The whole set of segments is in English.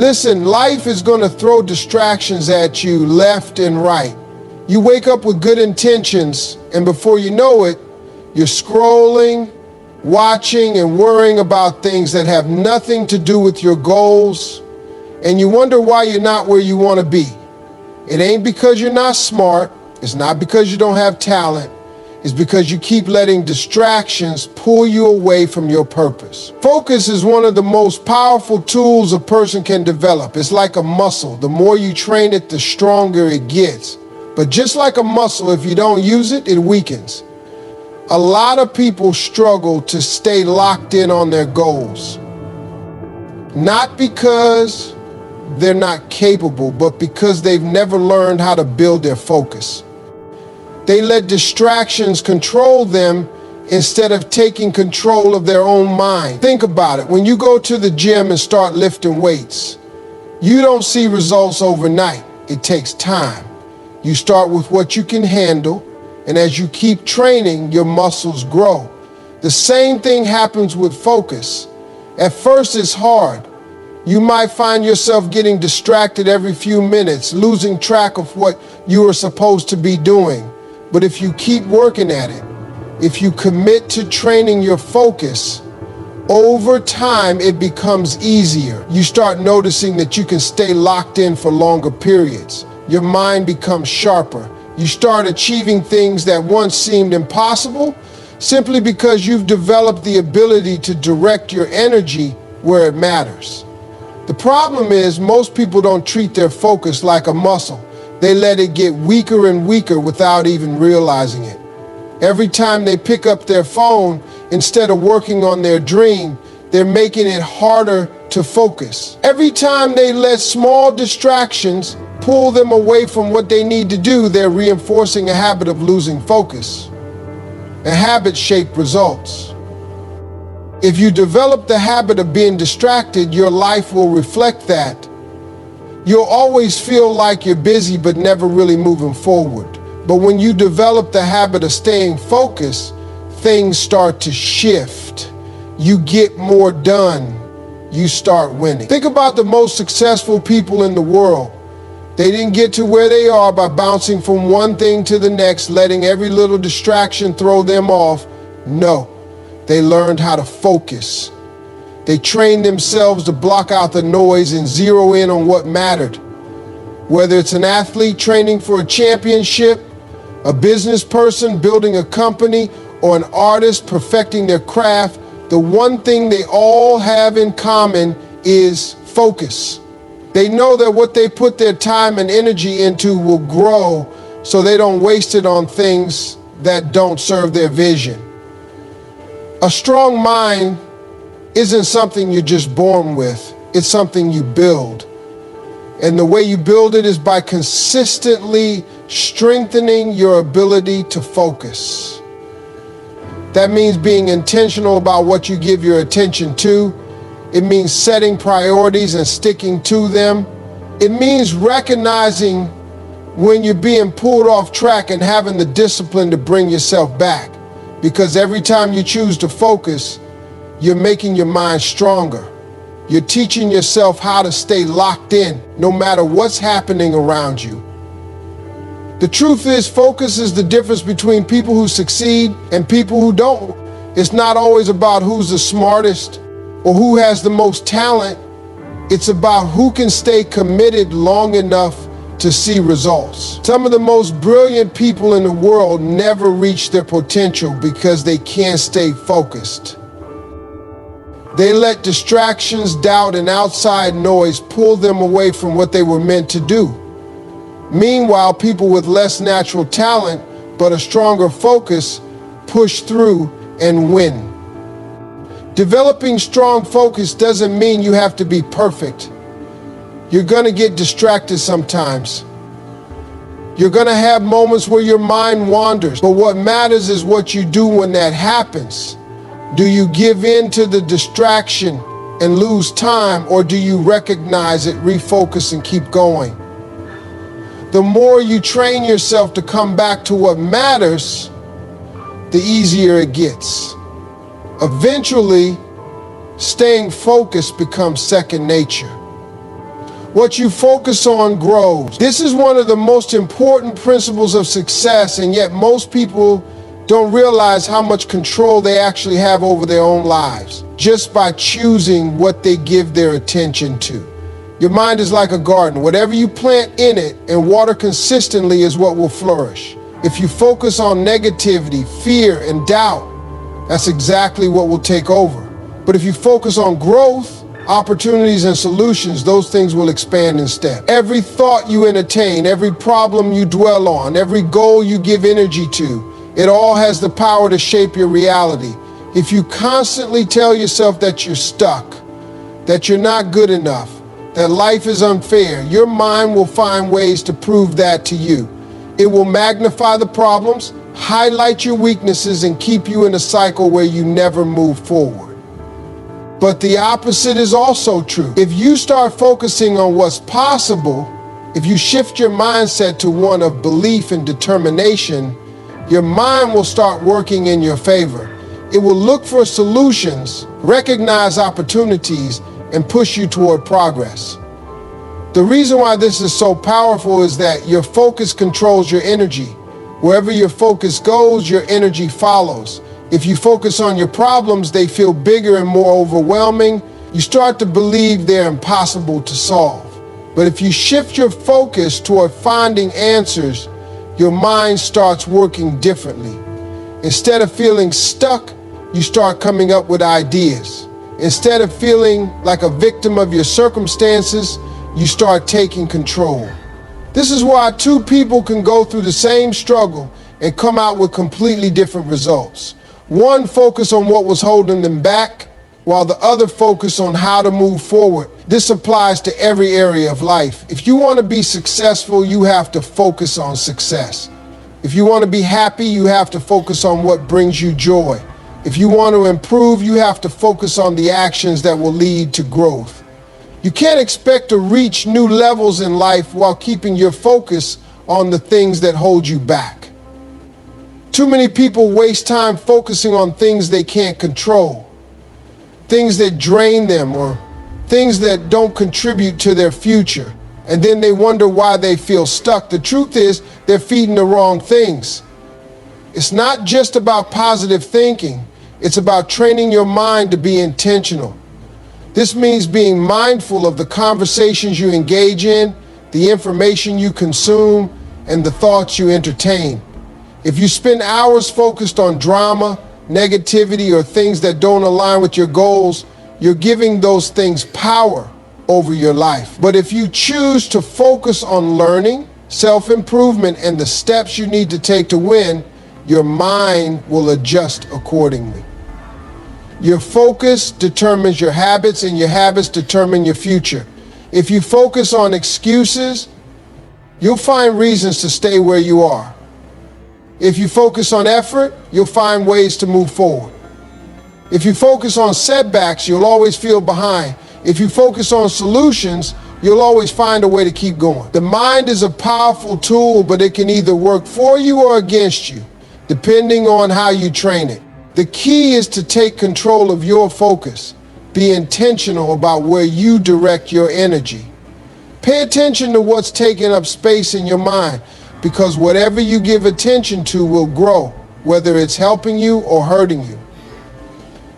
Listen, life is going to throw distractions at you left and right. You wake up with good intentions, and before you know it, you're scrolling, watching, and worrying about things that have nothing to do with your goals, and you wonder why you're not where you want to be. It ain't because you're not smart. It's not because you don't have talent. It's because you keep letting distractions pull you away from your purpose. Focus is one of the most powerful tools a person can develop. It's like a muscle. The more you train it, the stronger it gets. But just like a muscle, if you don't use it, it weakens. A lot of people struggle to stay locked in on their goals. Not because they're not capable, but because they've never learned how to build their focus. They let distractions control them instead of taking control of their own mind. Think about it. When you go to the gym and start lifting weights, you don't see results overnight. It takes time. You start with what you can handle, and as you keep training, your muscles grow. The same thing happens with focus. At first, it's hard. You might find yourself getting distracted every few minutes, losing track of what you are supposed to be doing. But if you keep working at it, if you commit to training your focus, over time it becomes easier. You start noticing that you can stay locked in for longer periods. Your mind becomes sharper. You start achieving things that once seemed impossible simply because you've developed the ability to direct your energy where it matters. The problem is most people don't treat their focus like a muscle. They let it get weaker and weaker without even realizing it. Every time they pick up their phone, instead of working on their dream, they're making it harder to focus. Every time they let small distractions pull them away from what they need to do, they're reinforcing a habit of losing focus. And habits shape results. If you develop the habit of being distracted, your life will reflect that. You'll always feel like you're busy but never really moving forward. But when you develop the habit of staying focused, things start to shift. You get more done. You start winning. Think about the most successful people in the world. They didn't get to where they are by bouncing from one thing to the next, letting every little distraction throw them off. No, they learned how to focus. They trained themselves to block out the noise and zero in on what mattered. Whether it's an athlete training for a championship, a business person building a company, or an artist perfecting their craft, the one thing they all have in common is focus. They know that what they put their time and energy into will grow, so they don't waste it on things that don't serve their vision. A strong mind isn't something you're just born with. It's something you build. And the way you build it is by consistently strengthening your ability to focus. That means being intentional about what you give your attention to. It means setting priorities and sticking to them. It means recognizing when you're being pulled off track and having the discipline to bring yourself back. Because every time you choose to focus, you're making your mind stronger. You're teaching yourself how to stay locked in no matter what's happening around you. The truth is, focus is the difference between people who succeed and people who don't. It's not always about who's the smartest or who has the most talent. It's about who can stay committed long enough to see results. Some of the most brilliant people in the world never reach their potential because they can't stay focused. They let distractions, doubt, and outside noise pull them away from what they were meant to do. Meanwhile, people with less natural talent but a stronger focus push through and win. Developing strong focus doesn't mean you have to be perfect. You're going to get distracted sometimes. You're going to have moments where your mind wanders, but what matters is what you do when that happens. Do you give in to the distraction and lose time, or do you recognize it, refocus, and keep going? The more you train yourself to come back to what matters, the easier it gets. Eventually, staying focused becomes second nature. What you focus on grows. This is one of the most important principles of success, and yet most people don't realize how much control they actually have over their own lives just by choosing what they give their attention to. Your mind is like a garden. Whatever you plant in it and water consistently is what will flourish. If you focus on negativity, fear, and doubt, that's exactly what will take over. But if you focus on growth, opportunities, and solutions, those things will expand instead. Every thought you entertain, every problem you dwell on, every goal you give energy to, it all has the power to shape your reality. If you constantly tell yourself that you're stuck, that you're not good enough, that life is unfair, your mind will find ways to prove that to you. It will magnify the problems, highlight your weaknesses, and keep you in a cycle where you never move forward. But the opposite is also true. If you start focusing on what's possible, if you shift your mindset to one of belief and determination, your mind will start working in your favor. It will look for solutions, recognize opportunities, and push you toward progress. The reason why this is so powerful is that your focus controls your energy. Wherever your focus goes, your energy follows. If you focus on your problems, they feel bigger and more overwhelming. You start to believe they're impossible to solve. But if you shift your focus toward finding answers, your mind starts working differently. Instead of feeling stuck, you start coming up with ideas. Instead of feeling like a victim of your circumstances, you start taking control. This is why two people can go through the same struggle and come out with completely different results. One focused on what was holding them back, while the other focused on how to move forward. This applies to every area of life. If you want to be successful, you have to focus on success. If you want to be happy, you have to focus on what brings you joy. If you want to improve, you have to focus on the actions that will lead to growth. You can't expect to reach new levels in life while keeping your focus on the things that hold you back. Too many people waste time focusing on things they can't control, things that drain them, or things that don't contribute to their future. And then they wonder why they feel stuck. The truth is, they're feeding the wrong things. It's not just about positive thinking. It's about training your mind to be intentional. This means being mindful of the conversations you engage in, the information you consume, and the thoughts you entertain. If you spend hours focused on drama, negativity, or things that don't align with your goals, you're giving those things power over your life. But if you choose to focus on learning, self-improvement, and the steps you need to take to win, your mind will adjust accordingly. Your focus determines your habits, and your habits determine your future. If you focus on excuses, you'll find reasons to stay where you are. If you focus on effort, you'll find ways to move forward. If you focus on setbacks, you'll always feel behind. If you focus on solutions, you'll always find a way to keep going. The mind is a powerful tool, but it can either work for you or against you, depending on how you train it. The key is to take control of your focus. Be intentional about where you direct your energy. Pay attention to what's taking up space in your mind, because whatever you give attention to will grow, whether it's helping you or hurting you.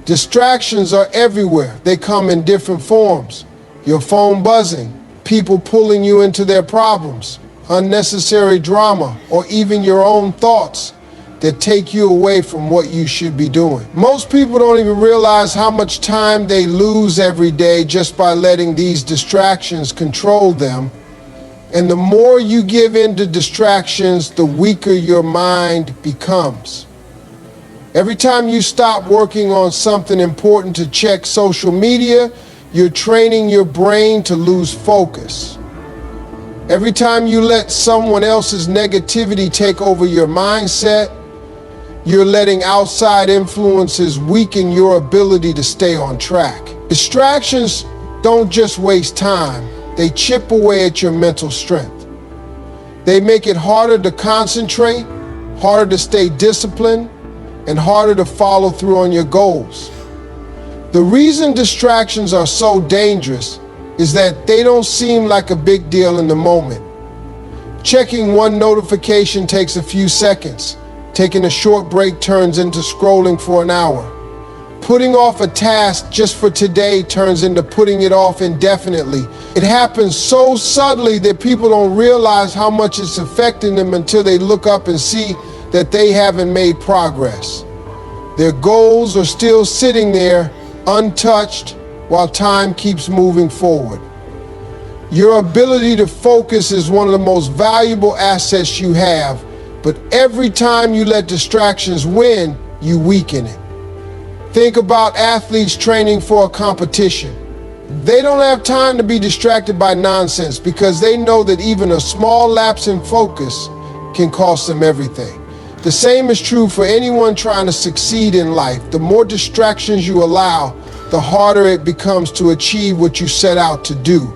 Distractions are everywhere. They come in different forms. Your phone buzzing, people pulling you into their problems, unnecessary drama, or even your own thoughts that take you away from what you should be doing. Most people don't even realize how much time they lose every day just by letting these distractions control them. And the more you give in to distractions, the weaker your mind becomes. Every time you stop working on something important to check social media, you're training your brain to lose focus. Every time you let someone else's negativity take over your mindset, you're letting outside influences weaken your ability to stay on track. Distractions don't just waste time, they chip away at your mental strength. They make it harder to concentrate, harder to stay disciplined, and harder to follow through on your goals. The reason distractions are so dangerous is that they don't seem like a big deal in the moment. Checking one notification takes a few seconds. Taking a short break turns into scrolling for an hour. Putting off a task just for today turns into putting it off indefinitely. It happens so subtly that people don't realize how much it's affecting them until they look up and see that they haven't made progress. Their goals are still sitting there untouched while time keeps moving forward. Your ability to focus is one of the most valuable assets you have, but every time you let distractions win, you weaken it. Think about athletes training for a competition. They don't have time to be distracted by nonsense because they know that even a small lapse in focus can cost them everything. The same is true for anyone trying to succeed in life. The more distractions you allow, the harder it becomes to achieve what you set out to do.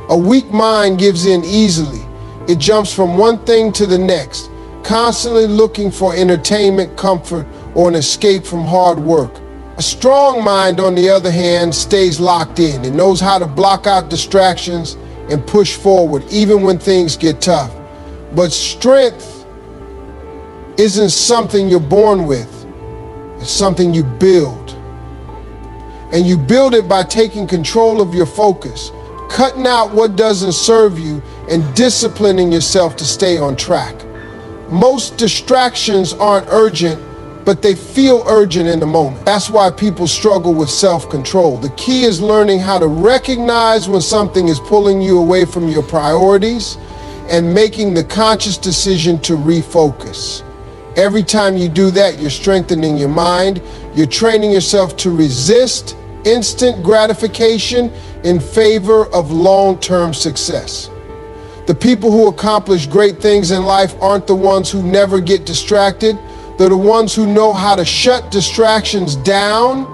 A weak mind gives in easily. It jumps from one thing to the next, constantly looking for entertainment, comfort, or an escape from hard work. A strong mind, on the other hand, stays locked in. It knows how to block out distractions and push forward, even when things get tough. But strength isn't something you're born with. It's something you build. And you build it by taking control of your focus, cutting out what doesn't serve you, and disciplining yourself to stay on track. Most distractions aren't urgent, but they feel urgent in the moment. That's why people struggle with self-control. The key is learning how to recognize when something is pulling you away from your priorities and making the conscious decision to refocus. Every time you do that, you're strengthening your mind. You're training yourself to resist instant gratification in favor of long-term success. The people who accomplish great things in life aren't the ones who never get distracted. They're the ones who know how to shut distractions down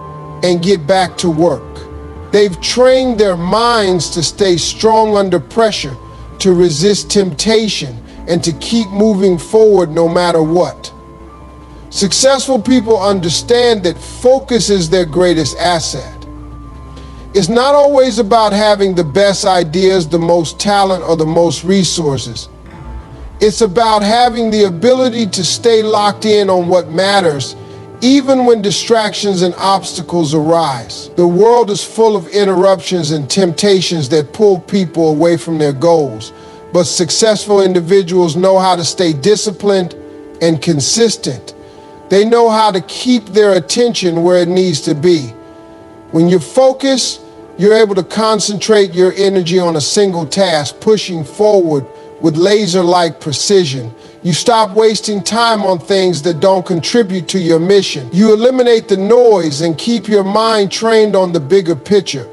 and get back to work. They've trained their minds to stay strong under pressure, to resist temptation, and to keep moving forward no matter what. Successful people understand that focus is their greatest asset. It's not always about having the best ideas, the most talent, or the most resources. It's about having the ability to stay locked in on what matters, even when distractions and obstacles arise. The world is full of interruptions and temptations that pull people away from their goals. But successful individuals know how to stay disciplined and consistent. They know how to keep their attention where it needs to be. When you focus, you're able to concentrate your energy on a single task, pushing forward with laser-like precision. You stop wasting time on things that don't contribute to your mission. You eliminate the noise and keep your mind trained on the bigger picture.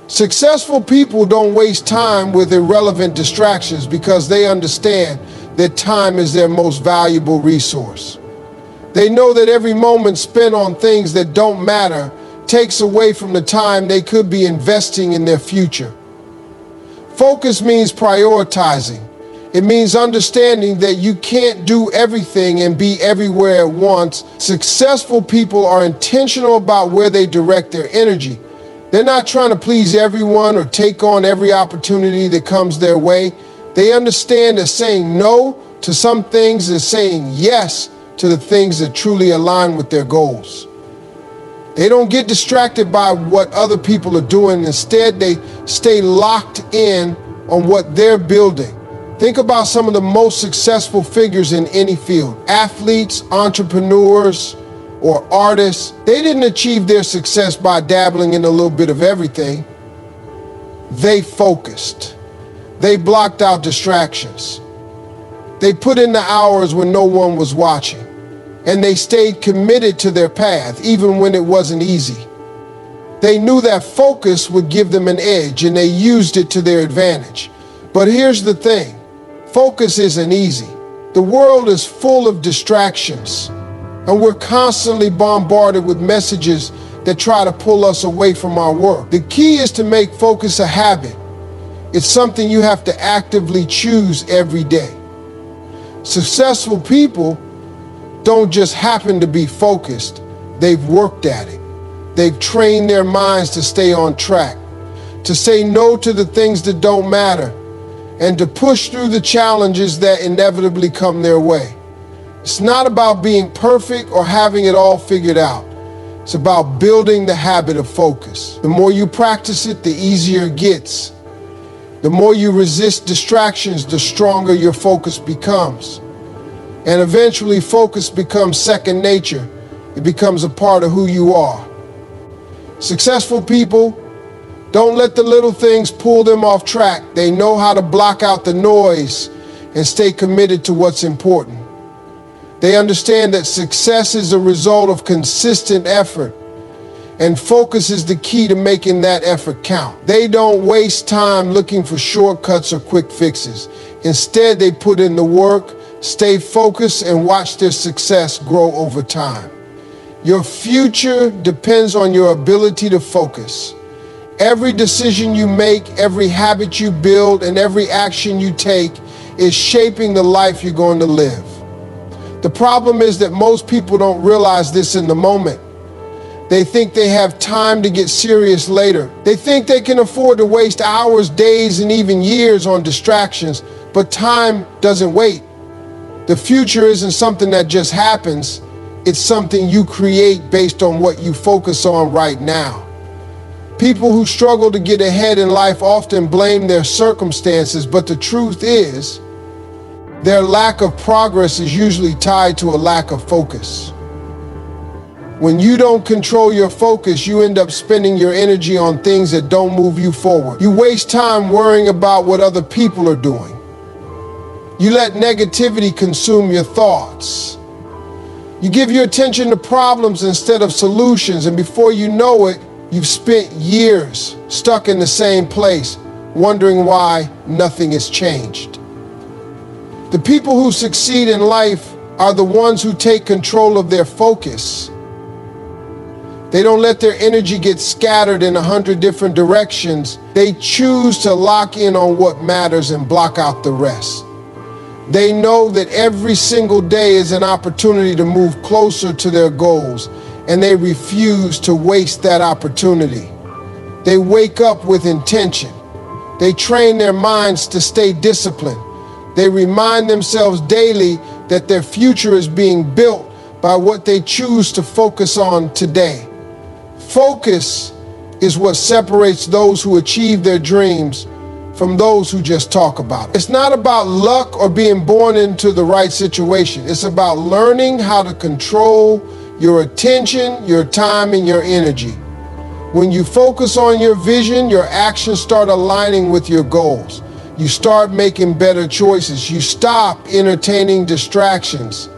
Successful people don't waste time with irrelevant distractions because they understand that time is their most valuable resource. They know that every moment spent on things that don't matter takes away from the time they could be investing in their future. Focus means prioritizing. It means understanding that you can't do everything and be everywhere at once. Successful people are intentional about where they direct their energy. They're not trying to please everyone or take on every opportunity that comes their way. They understand that saying no to some things is saying yes to the things that truly align with their goals. They don't get distracted by what other people are doing. Instead, they stay locked in on what they're building. Think about some of the most successful figures in any field. Athletes, entrepreneurs, or artists. They didn't achieve their success by dabbling in a little bit of everything. They focused. They blocked out distractions. They put in the hours when no one was watching. And they stayed committed to their path, even when it wasn't easy. They knew that focus would give them an edge, and they used it to their advantage. But here's the thing, focus isn't easy. The world is full of distractions, and we're constantly bombarded with messages that try to pull us away from our work. The key is to make focus a habit. It's something you have to actively choose every day. Successful people don't just happen to be focused, they've worked at it. They've trained their minds to stay on track. to say no to the things that don't matter, and to push through the challenges that inevitably come their way. It's not about being perfect or having it all figured out. It's about building the habit of focus. The more you practice it, the easier it gets. The more you resist distractions, the stronger your focus becomes. And eventually, focus becomes second nature. It becomes a part of who you are. Successful people don't let the little things pull them off track. They know how to block out the noise and stay committed to what's important. They understand that success is a result of consistent effort, and focus is the key to making that effort count. They don't waste time looking for shortcuts or quick fixes. Instead, they put in the work, stay focused, and watch their success grow over time. Your future depends on your ability to focus. Every decision you make, every habit you build, and every action you take is shaping the life you're going to live. The problem is that most people don't realize this in the moment. They think they have time to get serious later. They think they can afford to waste hours, days, and even years on distractions, but time doesn't wait. The future isn't something that just happens. It's something you create based on what you focus on right now. People who struggle to get ahead in life often blame their circumstances, but the truth is, their lack of progress is usually tied to a lack of focus. When you don't control your focus, you end up spending your energy on things that don't move you forward. You waste time worrying about what other people are doing. You let negativity consume your thoughts. You give your attention to problems instead of solutions, and before you know it, you've spent years stuck in the same place, wondering why nothing has changed. The people who succeed in life are the ones who take control of their focus. They don't let their energy get scattered in 100 different directions. They choose to lock in on what matters and block out the rest. They know that every single day is an opportunity to move closer to their goals, and they refuse to waste that opportunity. They wake up with intention. They train their minds to stay disciplined. They remind themselves daily that their future is being built by what they choose to focus on today. Focus is what separates those who achieve their dreams from those who just talk about it. It's not about luck or being born into the right situation. It's about learning how to control your attention, your time, and your energy. When you focus on your vision, your actions start aligning with your goals. You start making better choices. You stop entertaining distractions,